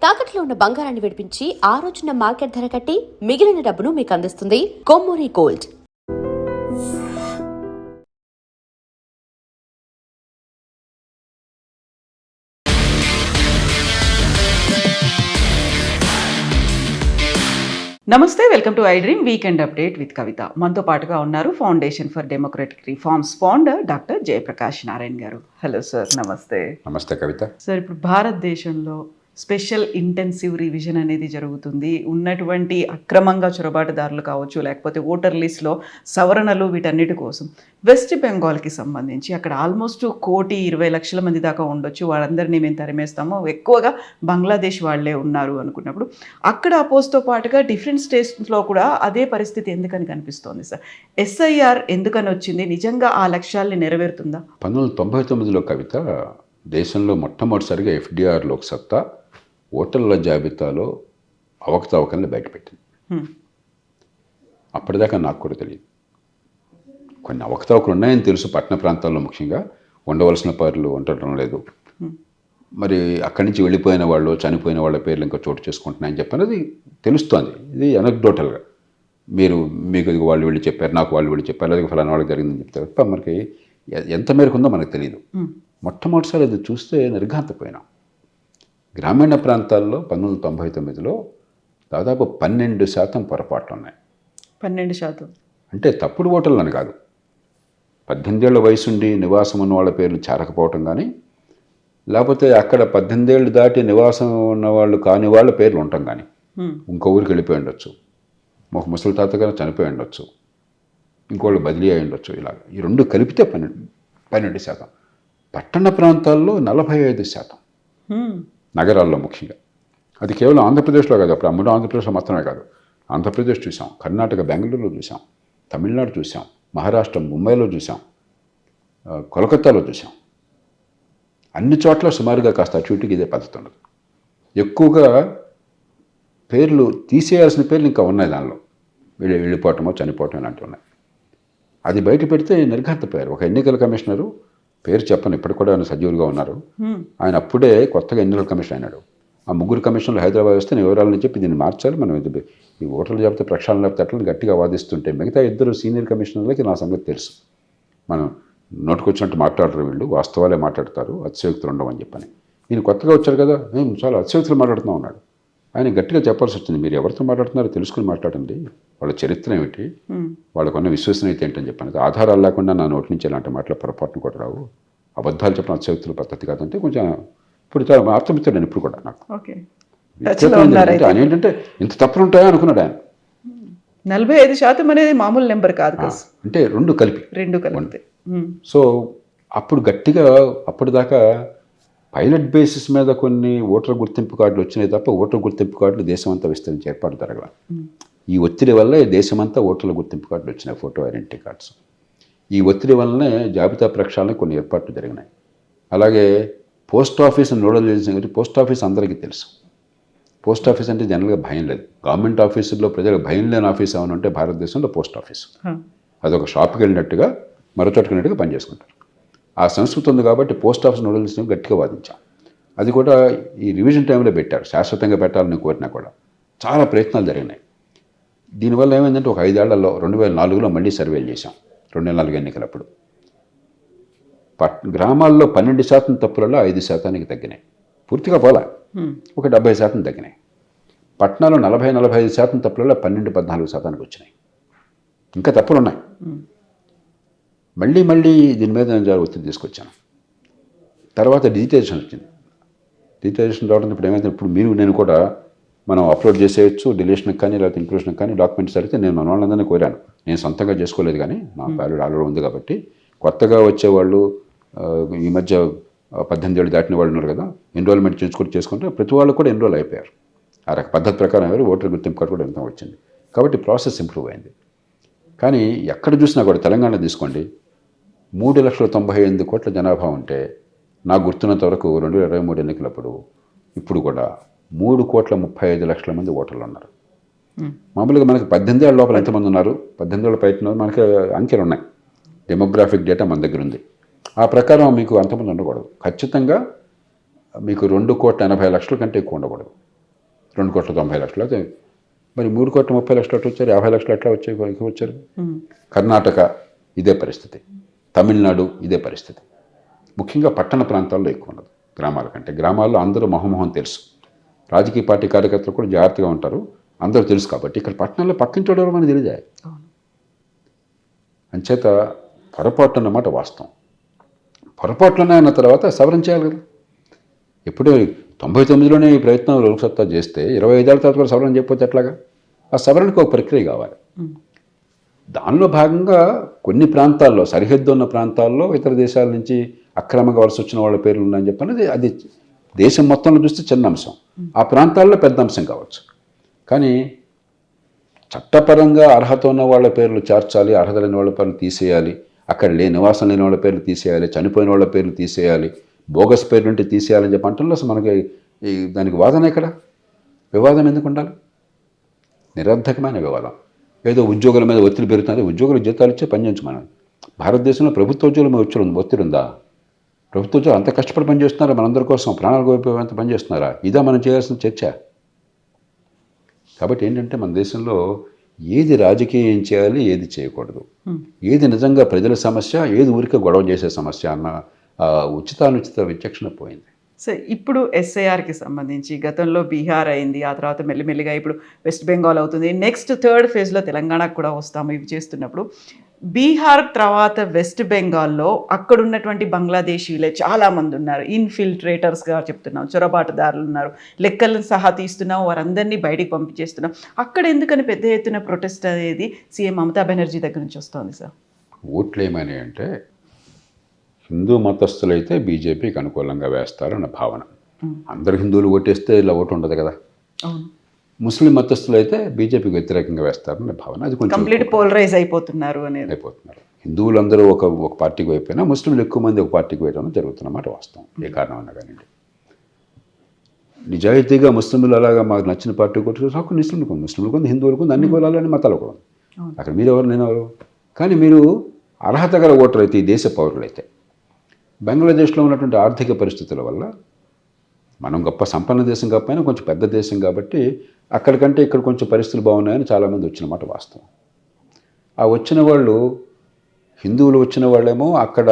తాకట్లో ఉన్న బంగారాన్ని విడిపించి ఆ రోజున మార్కెట్ ధర కట్టి మిగిలిన డబ్బును మీకు అందిస్తుంది కొమ్మూరి గోల్డ్. నమస్తే, welcome to I dream weekend update with Kavitha. మనతో పాటుగా ఉన్నారు foundation for democratic reforms founder doctor Jayaprakash Narayan గారు. Hello sir. నమస్తే. నమస్తే కవిత. సార్, ఇప్పుడు భారతదేశంలో స్పెషల్ ఇంటెన్సివ్ రివిజన్ అనేది జరుగుతుంది. ఉన్నటువంటి అక్రమంగా చొరబాటుదారులు కావచ్చు, లేకపోతే ఓటర్ లిస్ట్లో సవరణలు, వీటన్నిటి కోసం వెస్ట్ బెంగాల్కి సంబంధించి అక్కడ ఆల్మోస్ట్ 1,20,00,000 మంది దాకా ఉండొచ్చు. వాళ్ళందరినీ మేము తరిమేస్తాము, ఎక్కువగా బంగ్లాదేశ్ వాళ్ళే ఉన్నారు అనుకున్నప్పుడు అక్కడ అపోజ్తో పాటుగా డిఫరెంట్ స్టేట్స్లో కూడా అదే పరిస్థితి ఎందుకని కనిపిస్తోంది సార్? ఎస్ఐఆర్ ఎందుకని వచ్చింది? నిజంగా ఆ లక్ష్యాల్ని నెరవేరుతుందా? 1999లో కవిత దేశంలో మొట్టమొదటిసారిగా ఎఫ్డిఆర్ లోక్సత్తా ఓటర్ల జాబితాలో అవకతవకల్ని బయటపెట్టింది. అప్పటిదాకా నాకు కూడా తెలియదు. కొన్ని అవకతవకలు ఉన్నాయని తెలుసు, పట్టణ ప్రాంతాల్లో ముఖ్యంగా ఉండవలసిన పౌరులు ఉండటం లేదు, మరి అక్కడి నుంచి వెళ్ళిపోయిన వాళ్ళు, చనిపోయిన వాళ్ళ పేర్లు ఇంకా చోటు చేసుకుంటున్నాయని చెప్పినది తెలుస్తోంది. ఇది అనెక్డోటల్గా మీకు వాళ్ళు వెళ్ళి చెప్పారు, నాకు వాళ్ళు వెళ్ళి చెప్పారు, అలాగే ఫలానా వాళ్ళకి జరిగిందని చెప్తారు తప్ప మనకి ఎంత మేరకు ఉందో మనకు తెలియదు. మొట్టమొదటిసారి అది చూస్తే నిర్ఘాంతపోయినాం. గ్రామీణ ప్రాంతాల్లో 1999లో దాదాపు 12% పొరపాట్లు ఉన్నాయి. 12% అంటే తప్పుడు ఓటర్లు అని కాదు, 18 ఏళ్ల వయసుండి నివాసం ఉన్న వాళ్ళ పేర్లు చేరకపోవటం కానీ, లేకపోతే అక్కడ 18 ఏళ్ళు దాటి నివాసం ఉన్న వాళ్ళు కాని వాళ్ళ పేర్లు ఉండటం కానీ, ఇంకో ఊరికి వెళ్ళిపోయి ఉండొచ్చు, ఒక ముసలి తాతగారు చనిపోయి ఉండొచ్చు, ఇంకోళ్ళు బదిలీ అయి ఉండొచ్చు. ఇలా ఈ రెండు కలిపితే 12%. పట్టణ ప్రాంతాల్లో 45%, నగరాల్లో ముఖ్యంగా. అది కేవలం ఆంధ్రప్రదేశ్లో కాదు, అప్పుడు అమ్మడం ఆంధ్రప్రదేశ్లో మాత్రమే కాదు, ఆంధ్రప్రదేశ్ చూసాం, కర్ణాటక బెంగళూరులో చూసాం, తమిళనాడు చూసాం, మహారాష్ట్ర ముంబైలో చూసాం, కోల్కతాలో చూసాం. అన్ని చోట్ల సుమారుగా కాస్త అటు ఇదే పద్ధతి ఉండదు. ఎక్కువగా పేర్లు తీసేయాల్సిన పేర్లు ఇంకా ఉన్నాయి, దానిలో వెళ్ళిపోవటమో చనిపోవటం ఇలాంటివి ఉన్నాయి. అది బయట పెడితే నిర్ఘాంతపోయారు. ఒక ఎన్నికల కమిషనరు, పేరు చెప్పను, ఇప్పటికి కూడా ఆయన సజీవులుగా ఉన్నారు, ఆయన అప్పుడే కొత్తగా ఎన్నికల కమిషన్ అయినాడు. ఆ 3 కమిషన్లు హైదరాబాద్ వస్తే నేను వివరాలను చెప్పి దీన్ని మార్చాలి, మనం ఈ ఓటర్లు చెబితే ప్రక్షాళన లేకపోతే అట్లని గట్టిగా వాదిస్తుంటే మిగతా 2 సీనియర్ కమిషనర్లకి నా సంగతి తెలుసు. మనం నోటుకొచ్చినట్టు మాట్లాడరు, వీళ్ళు వాస్తవాలే మాట్లాడతారు, అతిశయోక్తులు ఉండవని చెప్పని. నేను కొత్తగా వచ్చారు కదా, మేము చాలా అతిశయోక్తులు మాట్లాడుతూ ఉన్నాడు. ఆయన గట్టిగా చెప్పాల్సి వచ్చింది, మీరు ఎవరితో మాట్లాడుతున్నారో తెలుసుకుని మాట్లాడండి, వాళ్ళ చరిత్ర ఏమిటి, వాళ్ళకున్న విశ్వసనీయత ఏంటని చెప్పాను. ఆధారాలు లేకుండా నా నోటి నుంచి ఇలాంటి మాటలు పొరపాటును కూడా రావు, అబద్ధాలు చెప్పిన అతిశయోక్తుల పద్ధతి కాదంటే కొంచెం ఇప్పుడు చాలా అర్థమిస్తాడు. ఇప్పుడు కూడా నాకు ఆయన ఏంటంటే ఇంత తప్పులు ఉంటాయా అనుకున్నాడు ఆయన. 45% అనేది మామూలు నెంబర్ కాదు కదా, అంటే రెండు కలిపి. సో అప్పుడు గట్టిగా అప్పటిదాకా పైలట్ బేసిస్ మీద కొన్ని ఓటర్ గుర్తింపు కార్డులు వచ్చినాయి తప్ప ఓటర్ గుర్తింపు కార్డులు దేశమంతా విస్తరించి ఏర్పాటు జరగల. ఈ ఒత్తిడి వల్ల దేశమంతా ఓటర్ల గుర్తింపు కార్డులు వచ్చినాయి, ఫోటో ఐడెంటిటీ కార్డ్స్. ఈ ఒత్తిడి వల్లనే జాబితా ప్రక్షాళన కొన్ని ఏర్పాట్లు జరిగినాయి. అలాగే post office nodal agency. Post office అందరికీ తెలుసు, పోస్ట్ ఆఫీస్ అంటే జనరల్గా భయం లేదు. గవర్నమెంట్ ఆఫీసుల్లో ప్రజలకు భయం లేని ఆఫీస్ ఏమైనా ఉంటే భారతదేశంలో పోస్ట్ ఆఫీస్. అదొక షాప్కి వెళ్ళినట్టుగా మరో చోటుకి వెళ్ళినట్టుగా పనిచేసుకుంటారు. ఆ సంస్కృతి ఉంది కాబట్టి పోస్ట్ ఆఫీస్ నోడల్ ఏజెన్సీ గట్టిగా వాదించాం. అది కూడా ఈ రివిజన్ టైంలో పెట్టారు, శాశ్వతంగా పెట్టాలని కోరినా కూడా చాలా ప్రయత్నాలు జరిగినాయి. దీనివల్ల ఏమైందంటే ఒక 5 ఏళ్లలో 2004లో మళ్ళీ సర్వేలు చేశాం, 2004 ఎన్నికలప్పుడు. గ్రామాల్లో 12% తప్పులలో 5% తగ్గినాయి, పూర్తిగా పోలా, ఒక 70% తగ్గినాయి. పట్టణాల్లో 40-45% తప్పులలో 12-14% వచ్చినాయి. ఇంకా తప్పులు ఉన్నాయి. మళ్ళీ దీని మీద నేను ఒత్తిడి తీసుకొచ్చాను. తర్వాత డిజిటైజేషన్ వచ్చింది. డిజిటైజేషన్ రావడం ఇప్పుడు ఏమైతే, ఇప్పుడు మీరు నేను కూడా మనం అప్లోడ్ చేసేయచ్చు, డిలీషన్కి కానీ లేకపోతే ఇంక్లూషన్కి కానీ డాక్యుమెంట్స్ అయితే నేను మన వాళ్ళందరినీ కోరాను. నేను సొంతంగా చేసుకోలేదు, కానీ నా వ్యాల్యూ ఆల్రెడీ ఉంది కాబట్టి. కొత్తగా వచ్చేవాళ్ళు, ఈ మధ్య 18 ఏళ్ళు దాటిన వాళ్ళు ఉన్నారు కదా, ఎన్రోల్మెంట్ చేసుకుంటే ప్రతి వాళ్ళు కూడా ఎన్రోల్ అయిపోయారు. ఆ రక పద్ధతి ప్రకారం ఎవరు ఓటర్ గుర్తింపు కార్డు కూడా ఎంత వచ్చింది. కాబట్టి ప్రాసెస్ ఇంప్రూవ్ అయింది. కానీ ఎక్కడ చూసినా కూడా, తెలంగాణ తీసుకోండి, 3,98,000 కోట్ల జనాభా ఉంటే నాకు గుర్తున్నంత వరకు 2023 ఎన్నికలప్పుడు ఇప్పుడు కూడా 3,35,00,000 మంది ఓటర్లు ఉన్నారు. మామూలుగా మనకి 18 ఏళ్ళ లోపల ఎంతమంది ఉన్నారు, 18 ఏళ్ళ పైన మనకి అంకెలు ఉన్నాయి, డెమోగ్రాఫిక్ డేటా మన దగ్గర ఉంది. ఆ ప్రకారం మీకు అంతమంది ఉండకూడదు. ఖచ్చితంగా మీకు 2,80,00,000 కంటే ఎక్కువ ఉండకూడదు. 2,90,00,000 అయితే మరి 3,30,00,000 ఎట్లా వచ్చారు, 50,00,000 ఎట్లా వచ్చారు. కర్ణాటక ఇదే పరిస్థితి, తమిళనాడు ఇదే పరిస్థితి. ముఖ్యంగా పట్టణ ప్రాంతాల్లో ఎక్కువ ఉన్నది గ్రామాల కంటే. గ్రామాల్లో అందరూ మొహమొహం తెలుసు, రాజకీయ పార్టీ కార్యకర్తలు కూడా జాగ్రత్తగా ఉంటారు, అందరూ తెలుసు. కాబట్టి ఇక్కడ పట్టణంలో పక్కింటి మనకు తెలియజే. అంచేత పొరపాటు అన్నమాట వాస్తవం. పొరపాట్లోనే అన్న తర్వాత సవరణ చేయాలి కదా. ఎప్పుడు 99లోనే ఈ ప్రయత్నం లోక్సత్తా చేస్తే 25 ఏళ్ళ తర్వాత కూడా సవరణ చేయకపోతే ఎట్లాగా? ఆ సవరణకు ఒక ప్రక్రియ కావాలి. దానిలో భాగంగా కొన్ని ప్రాంతాల్లో, సరిహద్దు ఉన్న ప్రాంతాల్లో ఇతర దేశాల నుంచి అక్రమంగా వలస వచ్చిన వాళ్ళ పేర్లు ఉన్నాయని చెప్పన్నది అది దేశం మొత్తంలో చూస్తే చిన్న అంశం, ఆ ప్రాంతాల్లో పెద్ద అంశం కావచ్చు. కానీ చట్టపరంగా అర్హత ఉన్న వాళ్ళ పేర్లు చేర్చాలి, అర్హత లేని వాళ్ళ పేర్లు తీసేయాలి, అక్కడ నివాసం లేని వాళ్ళ పేర్లు తీసేయాలి, చనిపోయిన వాళ్ళ పేర్లు తీసేయాలి, బోగస్ పేర్లు ఉంటే తీసేయాలని చెప్పి అంటున్నా. అసలు మనకి దానికి వాదన ఎక్కడ? వివాదం ఎందుకు ఉండాలి? నిరర్ధకమైన వివాదం. ఏదో ఉద్యోగుల మీద ఒత్తిడి పెరుగుతుంది, ఉద్యోగులకు జీతాలు ఇచ్చే పని చేయించమని. భారతదేశంలో ప్రభుత్వ ఉద్యోగుల మీద ఒత్తిడి ఉందా? ప్రభుత్వ ఉద్యోగులు అంత కష్టపడి పనిచేస్తున్నారా? మనందరి కోసం ప్రాణాలు కోల్పోయేంత పనిచేస్తున్నారా? ఇదా మనం చేయాల్సిన చర్చ. కాబట్టి ఏంటంటే మన దేశంలో ఏది రాజకీయం చేయాలి, ఏది చేయకూడదు, ఏది నిజంగా ప్రజల సమస్య, ఏది ఊరికే గొడవ చేసే సమస్య అన్న ఉచితానుచిత విచక్షణ పోయింది. సో ఇప్పుడు ఎస్ఐఆర్కి సంబంధించి గతంలో బీహార్ అయింది, ఆ తర్వాత మెల్లిమెల్లిగా ఇప్పుడు వెస్ట్ బెంగాల్ అవుతుంది, నెక్స్ట్ థర్డ్ ఫేజ్లో తెలంగాణకు కూడా వస్తాము. ఇవి చేస్తున్నప్పుడు బీహార్ తర్వాత వెస్ట్ బెంగాల్లో అక్కడ ఉన్నటువంటి బంగ్లాదేశీలే చాలామంది ఉన్నారు, ఇన్ఫిల్ట్రేటర్స్గా చెప్తున్నాం, చొరబాటుదారులు ఉన్నారు, లెక్కలను సహా తీస్తున్నాం, వారందరినీ బయటికి పంపించేస్తున్నాం. అక్కడ ఎందుకని పెద్ద ఎత్తున ప్రొటెస్ట్ అనేది సీఎం మమతా బెనర్జీ దగ్గర నుంచి వస్తుంది సార్? ఓట్లు ఏమని అంటే హిందూ మతస్థులైతే బీజేపీకి అనుకూలంగా వేస్తారన్న భావన. అందరు హిందువులు ఓటేస్తే ఇలా ఓటు ఉండదు కదా. ముస్లిం మతస్థులు అయితే బీజేపీకి వ్యతిరేకంగా వేస్తారనే భావన. అది కొంచెం కంప్లీట్ పోలరైజ్ అయిపోతున్నారు. హిందువులు అందరూ ఒక పార్టీకి అయిపోయినా ముస్లింలు ఎక్కువ మంది ఒక పార్టీకి వేయడం జరుగుతున్నమాట వాస్తవం. ఏ కారణం అన్నా కానీ నిజాయితీగా ముస్లింలు అలాగా మాకు నచ్చిన పార్టీ కొట్టు హక్కు ముస్లింలకు ఉంది, హిందువులకు ఉంది, అన్ని కులాలని మతాలు కూడా ఉంది. అక్కడ మీరు ఎవరు, నేను ఎవరు? కానీ మీరు అర్హత గల ఓటర్లు అయితే, ఈ దేశ పౌరులైతే, బంగ్లాదేశ్లో ఉన్నటువంటి ఆర్థిక పరిస్థితుల వల్ల, మనం గొప్ప సంపన్న దేశం కాకపోయినా కొంచెం పెద్ద దేశం కాబట్టి అక్కడికంటే ఇక్కడ కొంచెం పరిస్థితులు బాగున్నాయని చాలామంది వచ్చినమాట వాస్తవం. ఆ వచ్చిన వాళ్ళు హిందువులు వచ్చిన వాళ్ళేమో అక్కడ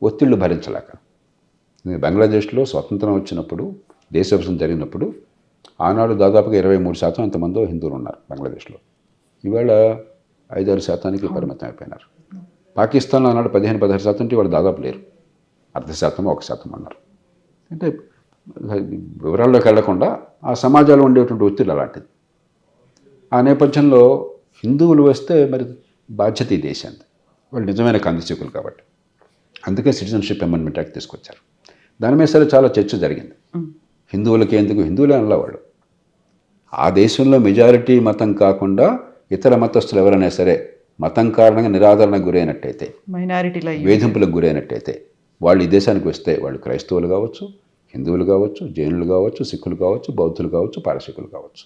ఒత్తిళ్లు భరించలేక, బంగ్లాదేశ్లో స్వతంత్రం వచ్చినప్పుడు, దేశ విభజన జరిగినప్పుడు ఆనాడు దాదాపుగా 23% ఎంతమందో హిందువులు ఉన్నారు బంగ్లాదేశ్లో. ఇవాళ 5-6% పరిమితం అయిపోయినారు. పాకిస్తాన్లో ఆనాడు 15-16% వాళ్ళు దాదాపు లేరు, 0.5%, 1% అన్నారు. అంటే వివరాల్లోకి వెళ్లకుండా ఆ సమాజంలో ఉండేటువంటి ఒత్తిడి అలాంటిది. ఆ నేపథ్యంలో హిందువులు వస్తే మరి బాధ్యత ఈ దేశాన్ని, వాళ్ళు నిజమైన కందిశకులు కాబట్టి అందుకే సిటిజన్షిప్ అమెండ్మెంట్ యాక్ట్ తీసుకొచ్చారు. దాని మీద సరే చాలా చర్చ జరిగింది. హిందువులకి ఎందుకు, హిందువులే అనలా వాళ్ళు, ఆ దేశంలో మెజారిటీ మతం కాకుండా ఇతర మతస్థులు ఎవరైనా సరే మతం కారణంగా నిరాదరణకు గురైనట్టయితే, మైనారిటీల వేధింపులకు గురైనట్టయితే వాళ్ళు ఈ దేశానికి వస్తే, వాళ్ళు క్రైస్తవులు కావచ్చు, హిందువులు కావచ్చు, జైనులు కావచ్చు, సిక్కులు కావచ్చు, బౌద్ధులు కావచ్చు, పారసీకులు కావచ్చు,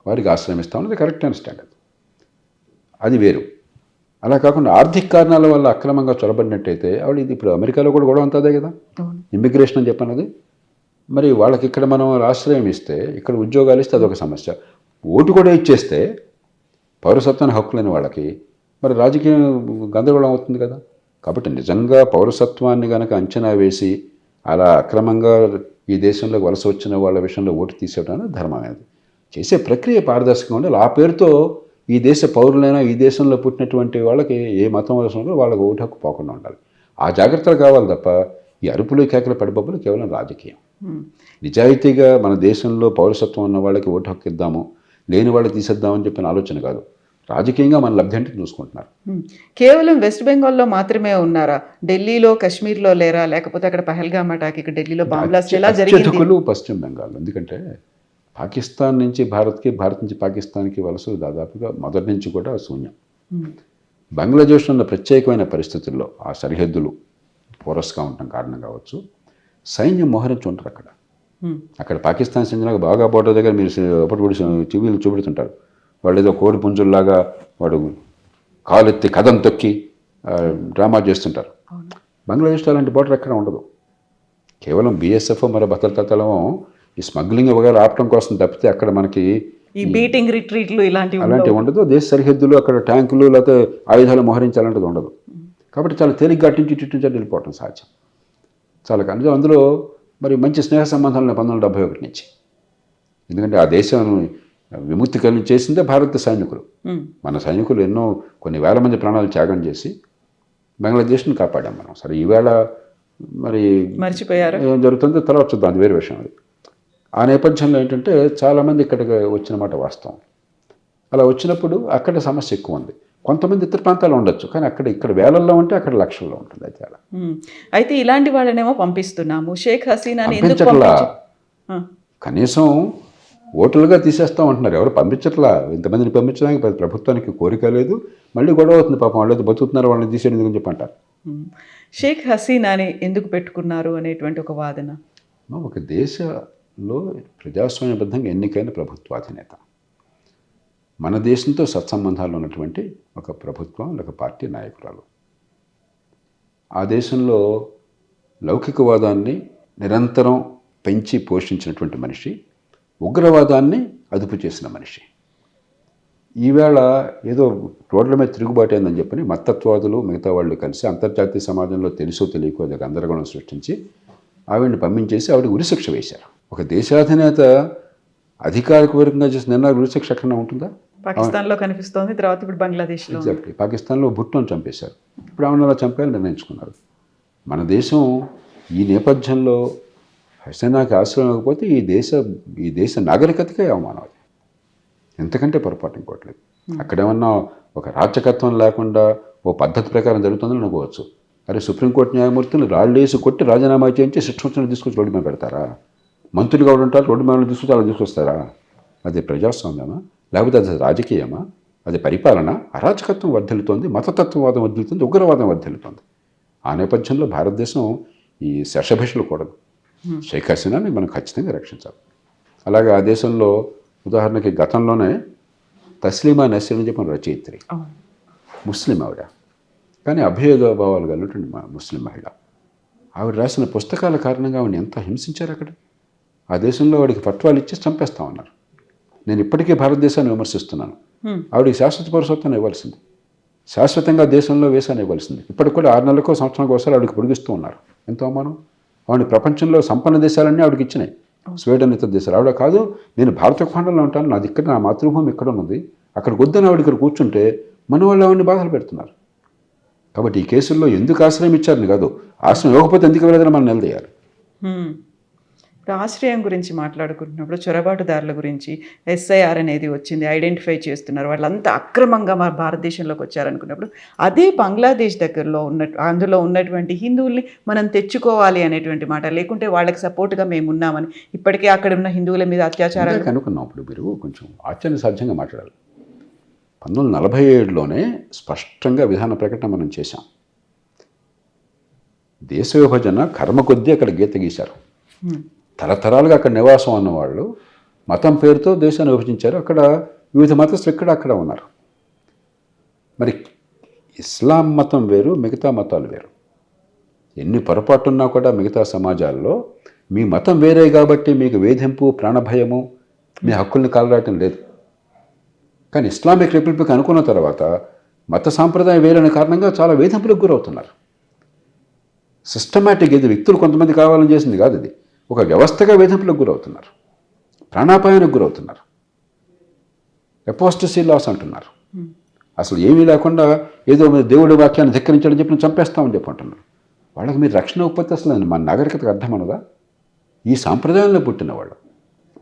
వారికి ఆశ్రయం ఇస్తామన్నది కరెక్ట్ అండర్స్టాండ్. అది వేరు. అలా కాకుండా ఆర్థిక కారణాల వల్ల అక్రమంగా చొరబడినట్టయితే ఆవిడ, ఇది ఇప్పుడు అమెరికాలో కూడా గొడవ అంతదే కదా, ఇమ్మిగ్రేషన్ అని చెప్పన్నది. మరి వాళ్ళకి ఇక్కడ మనం ఆశ్రయం ఇస్తే, ఇక్కడ ఉద్యోగాలు ఇస్తే అదొక సమస్య. ఓటు కూడా ఇచ్చేస్తే పౌరసత్వాన్ని హక్కు లేని వాళ్ళకి మరి రాజకీయ గందరగోళం అవుతుంది కదా. కాబట్టి నిజంగా పౌరసత్వాన్ని కనుక అంచనా వేసి అలా అక్రమంగా ఈ దేశంలోకి వలస వచ్చిన వాళ్ళ విషయంలో ఓటు తీసేయడం అనేది ధర్మమేది. చేసే ప్రక్రియ పారదర్శకంగా ఉండాలి. ఆ పేరుతో ఈ దేశ పౌరులైనా, ఈ దేశంలో పుట్టినటువంటి వాళ్ళకి ఏ మతం వలస వాళ్ళకి ఓటు హక్కు పోకుండా ఉండాలి. ఆ జాగ్రత్తలు కావాలి తప్ప ఈ అరుపులు కేకలు పడిబొబ్బలు కేవలం రాజకీయం. నిజాయితీగా మన దేశంలో పౌరసత్వం ఉన్న వాళ్ళకి ఓటు హక్కు ఇద్దాము, లేని వాళ్ళకి తీసేద్దామని చెప్పిన ఆలోచన కాదు. రాజకీయంగా మన లబ్ధి అంటే చూసుకుంటున్నారు. కేవలం వెస్ట్ బెంగాల్లో మాత్రమే ఉన్నారా? ఢిల్లీలో, కాశ్మీర్లో లేరా? లేకపోతే అక్కడ పహల్గామ్ అటాక్, ఇక్కడ ఢిల్లీలో బాంబ్ బ్లాస్ట్ ఎలా జరిగింది? పశ్చిమ బెంగాల్. ఎందుకంటే పాకిస్తాన్ నుంచి భారత్కి, భారత్ నుంచి పాకిస్తాన్కి వలసలు దాదాపుగా మొదటి నుంచి కూడా శూన్యం. బంగ్లాదేశ్లో ఉన్న ప్రత్యేకమైన పరిస్థితుల్లో ఆ సరిహద్దులు పోరస్గా ఉండటం కారణం కావచ్చు, సైన్యం మోహరించి ఉంటారు అక్కడ. అక్కడ పాకిస్తాన్ సైన్యంలాగా బాగా బోర్డర్ దగ్గర మీరు అప్పుడు టీవీలు చూపెడుతుంటారు, వాళ్ళు ఏదో కోడి పుంజుల్లాగా వాడు కాలెత్తి కథం తొక్కి డ్రామా చేస్తుంటారు. బంగ్లాదేశ్లో అలాంటి బోర్డర్ ఎక్కడ ఉండదు. కేవలం బీఎస్ఎఫ్ మరి భద్రతా దళం ఈ స్మగ్లింగ్ వగైరా ఆపడం కోసం తప్పితే అక్కడ మనకి ఈ బీటింగ్ రిట్రీట్లు ఇలాంటివి అలాంటివి ఉండదు. దేశ సరిహద్దులు అక్కడ ట్యాంకులు లేకపోతే ఆయుధాలు మోహరించాలంటది ఉండదు. కాబట్టి చాలా తేలిగ్గా అట్టించి ఇట్టించి వెళ్ళిపోవటం సాధ్యం. చాలా కానీ అందులో మరి మంచి స్నేహ సంబంధాలు 1971 నుంచి. ఎందుకంటే ఆ దేశం విముక్తి కలిగి చేసిందే భారత సైనికులు. మన సైనికులు ఎన్నో కొన్ని వేల మంది ప్రాణాలు త్యాగం చేసి బంగ్లాదేశ్ని కాపాడాం మనం. సరే ఈవేళ మరి మర్చిపోయారు ఏం జరుగుతుందో తర్వాత చూద్దాం, అది వేరే విషయం. అది ఆ నేపథ్యంలో ఏంటంటే చాలామంది ఇక్కడికి వచ్చిన మాట వాస్తవం. అలా వచ్చినప్పుడు అక్కడ సమస్య ఎక్కువ ఉంది. కొంతమంది ఇతర ప్రాంతాలు ఉండొచ్చు, కానీ ఇక్కడ వేలల్లో ఉంటే అక్కడ లక్షల్లో ఉంటుంది. అయితే అలా అయితే ఇలాంటి వాళ్ళనేమో పంపిస్తున్నాము. షేక్ హసీనాని ఎందుకు పంపించట్లా, కనీసం ఓటర్లుగా తీసేస్తాం అంటున్నారు. ఎవరు పంపించట్లా. ఇంతమందిని పంపించడానికి ప్రభుత్వానికి కోరిక లేదు. మళ్ళీ గొడవ అవుతుంది. పాపం వాళ్ళు బతుకుతున్నారు, వాళ్ళని తీసేది ఎందుకని చెప్పంటారు. షేక్ హసీనాని ఎందుకు పెట్టుకున్నారు అనేటువంటి ఒక వాదన. ఒక దేశంలో ప్రజాస్వామ్యబద్ధంగా ఎన్నికైన ప్రభుత్వాధినేత, మన దేశంతో సత్సంబంధాలు ఉన్నటువంటి ఒక ప్రభుత్వం లేక పార్టీ నాయకురాలు, ఆ దేశంలో లౌకికవాదాన్ని నిరంతరం పెంచి పోషించినటువంటి మనిషి, ఉగ్రవాదాన్ని అదుపు చేసిన మనిషి. ఈవేళ ఏదో రోడ్ల మీద తిరుగుబాటు అయిందని చెప్పని మత్తత్వాదులు మిగతా వాళ్ళు కలిసి అంతర్జాతీయ సమాజంలో తెలుసో తెలియకో అది గందరగోళం సృష్టించి ఆవిడని పంపించేసి ఆవిడకి ఉరిశిక్ష వేశారు. ఒక దేశాధినేత అధికారికవర్గంగా చేసిన నిర్ణయాలు ఉరిశిక్ష ఎక్కడన్నా ఉంటుందా? పాకిస్తాన్లో కనిపిస్తోంది, తర్వాత ఇప్పుడు బంగ్లాదేశ్లో. ఎగ్జాక్ట్లీ. పాకిస్తాన్లో భుట్టోని చంపేశారు, ఇప్పుడు ఆమెను అలా చంపేయాలని నిర్ణయించుకున్నారు. మన దేశం ఈ నేపథ్యంలో హసీనాకి ఆశ్రయం ఇవ్వకపోతే ఈ దేశ నాగరికతకే అవమానం. అది ఎంతకంటే పొరపాటు ఇంకోట్లేదు. అక్కడేమన్నా ఒక రాచకత్వం లేకుండా ఓ పద్ధతి ప్రకారం జరుగుతుందని అనుకోవచ్చు. అరే సుప్రీంకోర్టు న్యాయమూర్తులు రాళ్ళేసి కొట్టి రాజీనామా చేయించి శిక్షణ తీసుకొచ్చి రోడ్డు మీద పెడతారా? మంత్రులుగా ఉంటారు, రోడ్డు మీద తీసుకొచ్చి అలా తీసుకొస్తారా? అది ప్రజాస్వామ్యమా? లేకపోతే అది రాజకీయమా? అది పరిపాలన? అరాచకత్వం వర్ధిల్లుతోంది, మతతత్వవాదం వర్ధిల్లుతుంది, ఉగ్రవాదం వర్ధిల్లుతుంది. ఆ నేపథ్యంలో భారతదేశం ఈ శషభిషలు కూడదు. షేక్ హసీనాని మనం ఖచ్చితంగా రక్షించాలి. అలాగే ఆ దేశంలో ఉదాహరణకి గతంలోనే తస్లీమా నసీర్ అని చెప్పిన రచయిత్రి, ముస్లిం ఆవిడ, కానీ అభేద భావాలు కలిగినటువంటి ముస్లిం మహిళ. ఆవిడ రాసిన పుస్తకాల కారణంగా ఆవిడని ఎంత హింసించారు అక్కడ. ఆ దేశంలో వాడికి పట్వాలు ఇచ్చి చంపేస్తామన్నారు. నేను ఇప్పటికీ భారతదేశాన్ని విమర్శిస్తున్నాను. ఆవిడకి శాశ్వత పౌరసత్వాన్ని ఇవ్వాల్సింది, శాశ్వతంగా దేశంలో వేసాన్ని ఇవ్వాల్సింది. ఇప్పటికి కూడా 6 నెలలకో సంవత్సరానికి ఒకసారి ఆవిడకి పొడిగిస్తూ ఉన్నారు. ఎంతో అవమానం. ఆవిడ ప్రపంచంలో సంపన్న దేశాలన్నీ ఆవిడకి ఇచ్చినాయి, స్వీడన్ ఇతర దేశాలు. ఆవిడ కాదు, నేను భారత ఖండంలో ఉంటాను, నాది ఇక్కడ, నా మాతృభూమి ఇక్కడ ఉన్నది, అక్కడికి వద్దని ఆవిడ ఇక్కడ కూర్చుంటే మన వాళ్ళు ఆవిడని బాధలు పెడుతున్నారు. కాబట్టి ఈ కేసుల్లో ఎందుకు ఆశ్రయం ఇచ్చారని కాదు, ఆశ్రయం ఇవ్వకపోతే ఎందుకు వెళ్ళదని మనం నిలదీయాలి. ఇప్పుడు ఆశ్రయం గురించి మాట్లాడుకుంటున్నప్పుడు చొరబాటుదారుల గురించి ఎస్ఐఆర్ అనేది వచ్చింది, ఐడెంటిఫై చేస్తున్నారు, వాళ్ళంతా అక్రమంగా మన భారతదేశంలోకి వచ్చారనుకున్నప్పుడు అదే బంగ్లాదేశ్ దగ్గరలో అందులో ఉన్నటువంటి హిందువుల్ని మనం తెచ్చుకోవాలి అనేటువంటి మాట, లేకుంటే వాళ్ళకి సపోర్ట్గా మేము ఉన్నామని ఇప్పటికే అక్కడ ఉన్న హిందువుల మీద అత్యాచారాలు అనుకున్నాం. ఇప్పుడు మీరు కొంచెం ఆశ్చర్య సాధ్యంగా మాట్లాడాలి. 1947లోనే స్పష్టంగా విధాన ప్రకటన మనం చేశాం. దేశ విభజన కర్మ కొద్దీ అక్కడ గీత గీశారు. తరతరాలుగా అక్కడ నివాసం ఉన్నవాళ్ళు మతం పేరుతో దేశాన్ని విభజించారు. అక్కడ వివిధ మతస్థులు అక్కడ ఉన్నారు. మరి ఇస్లాం మతం వేరు, మిగతా మతాలు వేరు. ఎన్ని పొరపాటున్నా కూడా మిగతా సమాజాల్లో మీ మతం వేరే కాబట్టి మీకు వేధింపు, ప్రాణభయము, మీ హక్కుల్ని కాలరాయటం లేదు. కానీ ఇస్లామిక్ రిపబ్లిక్ అనుకున్న తర్వాత మత సాంప్రదాయం వేరైన కారణంగా చాలా వేధింపులకు గురవుతున్నారు. సిస్టమేటిక్, ఇది వ్యక్తులు కొంతమంది కావాలని చేసింది కాదు, ఇది ఒక వ్యవస్థగా వేధింపులకు గురవుతున్నారు, ప్రాణాపాయానికి గురవుతున్నారు, అపోస్టసీ లాస్ అంటున్నారు. అసలు ఏమీ లేకుండా ఏదో దేవుడి వాక్యాన్ని ధిక్కరించడం చెప్పి చంపేస్తామని చెప్పి అంటున్నారు. వాళ్ళకి మీరు రక్షణ ఇవ్వకపోతే అసలు మన నాగరికతకు అర్థం అన్నదా? ఈ సాంప్రదాయంలో పుట్టిన వాళ్ళు.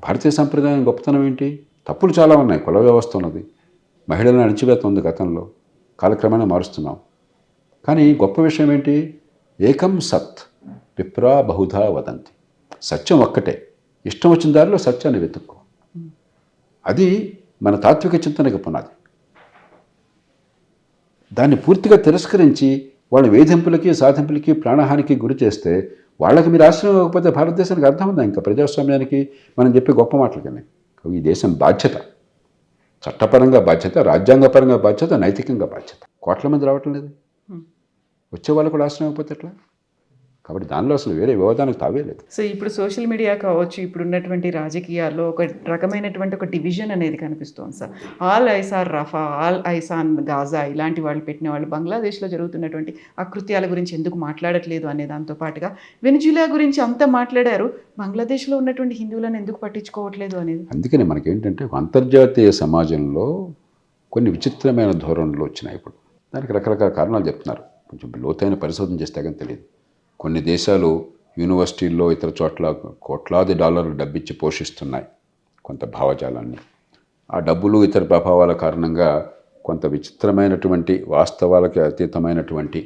భారతీయ సాంప్రదాయం గొప్పతనం ఏంటి? తప్పులు చాలా ఉన్నాయి. కుల వ్యవస్థ ఉన్నది, మహిళలను అణిచివేత ఉంది, గతంలో కాలక్రమేణా మారుస్తున్నాం. కానీ గొప్ప విషయం ఏంటి? ఏకం సత్ విప్రా బహుధా వదంతి. సత్యం ఒక్కటే, ఇష్టం వచ్చిన దారిలో సత్యాన్ని వెతుక్కో. అది మన తాత్విక చింతనకి పునాది. దాన్ని పూర్తిగా తిరస్కరించి వాళ్ళ వేధింపులకి, సాధింపులకి, ప్రాణహానికి గురి చేస్తే వాళ్ళకి మీరు ఆశ్రయం ఇవ్వకపోతే భారతదేశానికి అర్థం ఉందా? ఇంకా ప్రజాస్వామ్యానికి మనం చెప్పే గొప్ప మాటలకనే. ఈ దేశం బాధ్యత, చట్టపరంగా బాధ్యత, రాజ్యాంగపరంగా బాధ్యత, నైతికంగా బాధ్యత. కోట్ల మంది రావటం లేదు, వచ్చే వాళ్ళు కూడా ఆశ్రయం అయిపోతే ఎట్లా? కాబట్టి దానిలో అసలు వేరే వివాదానికి తావే లేదు. సో ఇప్పుడు సోషల్ మీడియా కావచ్చు, ఇప్పుడు ఉన్నటువంటి రాజకీయాల్లో ఒక రకమైనటువంటి ఒక డివిజన్ అనేది కనిపిస్తోంది sir. All eyes on Rafah, all eyes on Gaza ఇలాంటి వాళ్ళు పెట్టిన వాళ్ళు బంగ్లాదేశ్లో జరుగుతున్నటువంటి అకృత్యాల గురించి ఎందుకు మాట్లాడట్లేదు అనే దాంతో పాటుగా వెనిజులా గురించి అంతా మాట్లాడారు, బంగ్లాదేశ్లో ఉన్నటువంటి హిందువులను ఎందుకు పట్టించుకోవట్లేదు అనేది. అందుకని మనకేంటంటే ఒక అంతర్జాతీయ సమాజంలో కొన్ని విచిత్రమైన ధోరణులు వచ్చినాయి. ఇప్పుడు దానికి రకరకాల కారణాలు చెప్తున్నారు. కొంచెం లోతైన పరిశోధన చేస్తే కానీ తెలియదు. కొన్ని దేశాలు యూనివర్సిటీల్లో ఇతర చోట్ల కోట్లాది డాలర్లు డబ్బిచ్చి పోషిస్తున్నాయి కొంత భావజాలాన్ని. ఆ డబ్బులు ఇతర ప్రభావాల కారణంగా కొంత విచిత్రమైనటువంటి వాస్తవాలకి అతీతమైనటువంటి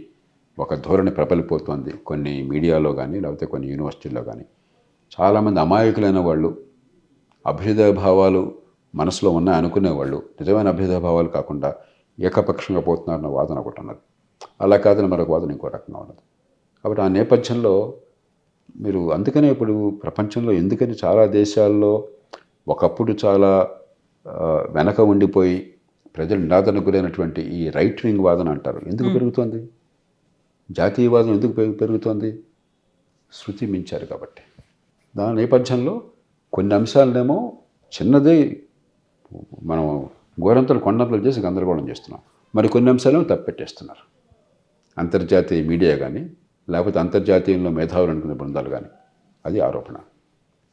ఒక ధోరణి ప్రబలిపోతుంది కొన్ని మీడియాలో కానీ లేకపోతే కొన్ని యూనివర్సిటీల్లో కానీ. చాలామంది అమాయకులైన వాళ్ళు, అభ్యుదయ భావాలు మనసులో ఉన్నాయి అనుకునేవాళ్ళు నిజమైన అభ్యుదయ భావాలు కాకుండా ఏకపక్షంగా పోతున్నారన్న వాదన ఒకటి ఉన్నది. అలా కాదని మరొక వాదన ఇంకో రకంగా ఉన్నది. కాబట్టి ఆ నేపథ్యంలో మీరు అందుకనే ఇప్పుడు ప్రపంచంలో ఎందుకని చాలా దేశాల్లో ఒకప్పుడు చాలా వెనక ఉండిపోయి ప్రజలు నిరాదరణకు గురైనటువంటి ఈ రైట్ వింగ్ వాదన అంటారు ఎందుకు పెరుగుతోంది? జాతీయవాదం ఎందుకు పెరుగుతోంది? శృతి మించారు కాబట్టి. దాని నేపథ్యంలో కొన్ని అంశాలనేమో చిన్నదే మనం గోరంతలు కొండంతలు చేసి గందరగోళం చేస్తున్నాం, మరి కొన్ని అంశాలను తప్పెట్టేస్తున్నారు. అంతర్జాతీయ మీడియా కానీ లేకపోతే అంతర్జాతీయంలో మేధావులు అనుకునే బృందాలు కానీ, అది ఆరోపణ.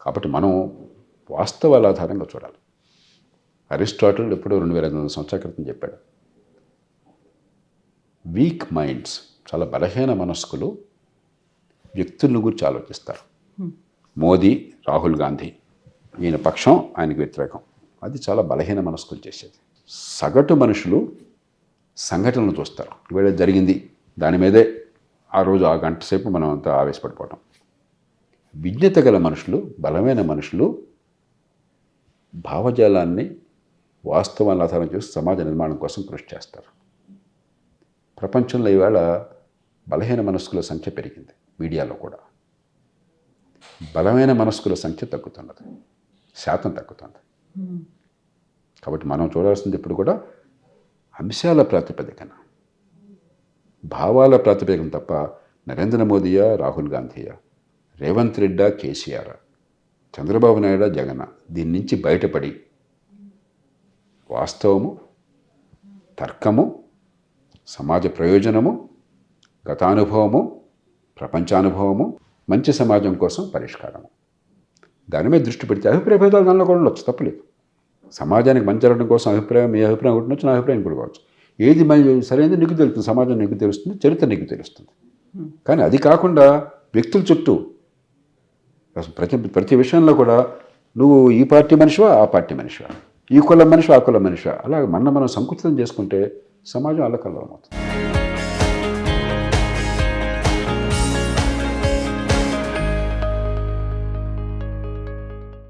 కాబట్టి మనం వాస్తవాల ఆధారంగా చూడాలి. అరిస్టాటిల్ ఎప్పుడో 2500 సంవత్సరాల క్రితం చెప్పాడు, వీక్ మైండ్స్, చాలా బలహీన మనస్కులు వ్యక్తులను గురించి ఆలోచిస్తారు. మోదీ, రాహుల్ గాంధీ, ఈయన పక్షం ఆయనకు వ్యతిరేకం, అది చాలా బలహీన మనస్కులు చేసేది. సగటు మనుషులు సంఘటనలు చూస్తారు, ఇవాళ జరిగింది దాని మీదే ఆ రోజు ఆ గంట సేపు మనం అంతా ఆవేశపడిపోవటం. విజ్ఞత గల మనుషులు, బలమైన మనుషులు భావజాలాన్ని వాస్తవాన్ని ఆధారం చేసి సమాజ నిర్మాణం కోసం కృషి చేస్తారు. ప్రపంచంలో ఈవేళ బలహీన మనస్కుల సంఖ్య పెరిగింది, మీడియాలో కూడా బలమైన మనస్కుల సంఖ్య తగ్గుతున్నది, శాతం తగ్గుతుంది. కాబట్టి మనం చూడాల్సింది ఇప్పుడు కూడా అంశాల ప్రాతిపదికన, భావాల ప్రాతిపదికన తప్ప నరేంద్ర మోదీయా, రాహుల్ గాంధీయా, రేవంత్ రెడ్డా, కేసీఆర్, చంద్రబాబు నాయుడు, జగన్, దీని నుంచి బయటపడి వాస్తవము, తర్కము, సమాజ ప్రయోజనము, గతానుభవము, ప్రపంచానుభవము, మంచి సమాజం కోసం పరిష్కారము, దాని మీద దృష్టి పెడితే అభిప్రాయ భేదాలు దానిలో కూడా ఉండొచ్చు, తప్పలేదు. సమాజానికి మంచి జరగడం కోసం అభిప్రాయం, మీ అభిప్రాయం ఉండొచ్చు, నా అభిప్రాయం కూడా కావచ్చు. ఏది సరైనది నీకు తెలుస్తుంది, సమాజం నీకు తెలుస్తుంది, చరిత్ర నీకు తెలుస్తుంది. కానీ అది కాకుండా వ్యక్తుల చుట్టూ ప్రతి విషయంలో కూడా నువ్వు ఈ పార్టీ మనిషివా, ఆ పార్టీ మనిషివా, ఈ కులం మనిషివా, ఆ కులం మనిషివా, అలా మనం సంకుచితం చేసుకుంటే సమాజం అల్లకల్లోలం అవుతుంది.